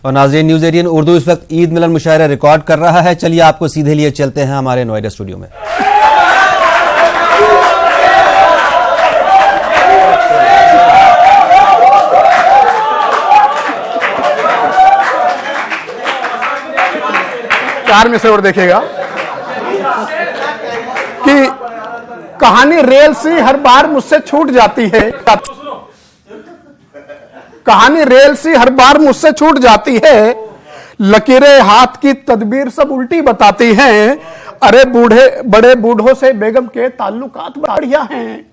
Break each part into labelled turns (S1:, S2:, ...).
S1: और नाज़रीन, न्यूज़ 18 उर्दू इस वक्त ईद मिलन मुशायरा रिकॉर्ड कर रहा है। चलिए आपको सीधे लिए चलते हैं हमारे नोएडा स्टूडियो में।
S2: कार में से और देखेगा कि कहानी रेल सी हर बार मुझसे छूट जाती है। कहानी रेल सी हर बार मुझसे छूट जाती है। लकीरें हाथ की तदबीर सब उल्टी बताती हैं। अरे बड़े बूढ़ों से बेगम के ताल्लुकात बढ़िया हैं।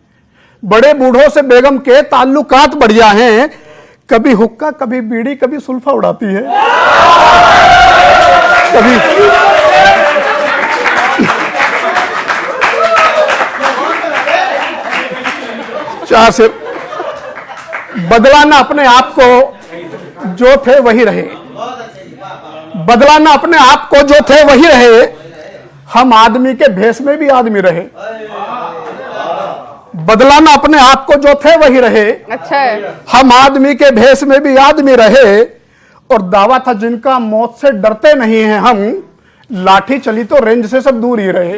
S2: बड़े बूढ़ों से बेगम के ताल्लुकात बढ़िया हैं। कभी हुक्का, कभी बीड़ी, कभी सुल्फा उड़ाती है। कभी चार से बदलाना अपने आप को, जो थे वही रहे। बदलाना अपने आप को, जो थे वही रहे। हम आदमी के भेष में भी आदमी रहे। बदलाना अपने आप को, जो थे वही रहे। अच्छा है। हम आदमी के भेष में भी आदमी रहे। और दावा था जिनका मौत से डरते नहीं हैं हम, लाठी चली तो रेंज से सब दूर ही रहे।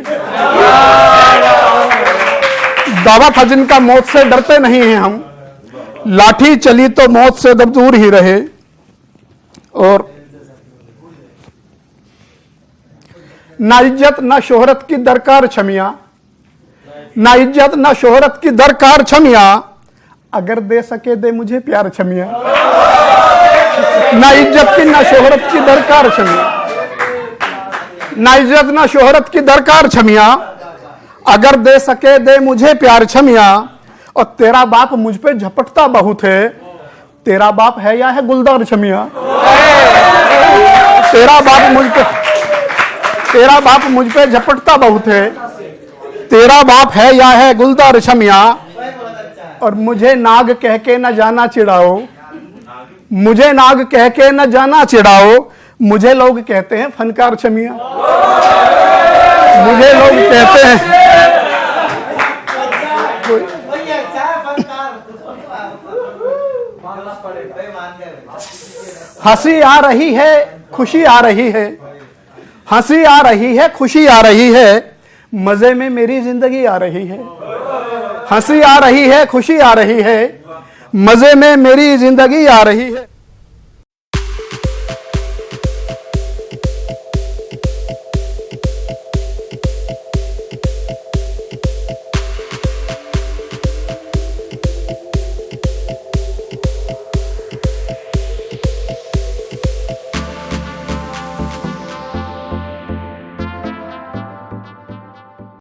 S2: दावा था जिनका मौत से डरते नहीं हैं हम, लाठी चली तो मौत से सब दूर ही रहे। और ना इज्जत ना शोहरत की दरकार छमिया, ना इज्जत ना शोहरत की दरकार छमिया, अगर दे सके दे मुझे प्यार छमिया। ना इज्जत की ना शोहरत की दरकार छमिया, ना इज्जत ना शोहरत की दरकार छमिया, अगर दे सके दे मुझे प्यार छमिया। और तेरा बाप मुझ पे झपटता बहुत है। तेरा बाप है या है गुलदार छमिया। तेरा बाप मुझ पे झपटता बहुत है। तेरा बाप है या है गुलदार छमिया। और मुझे नाग कह के न जाना चिढ़ाओ, मुझे नाग कह के न जाना चिढ़ाओ, मुझे लोग कहते हैं फनकार छमिया। मुझे लोग कहते हैं हंसी आ रही है, खुशी आ रही है। हंसी आ रही है, खुशी आ रही है, मजे में मेरी जिंदगी आ रही है। हंसी आ रही है, खुशी आ रही है, मजे में मेरी जिंदगी आ रही है।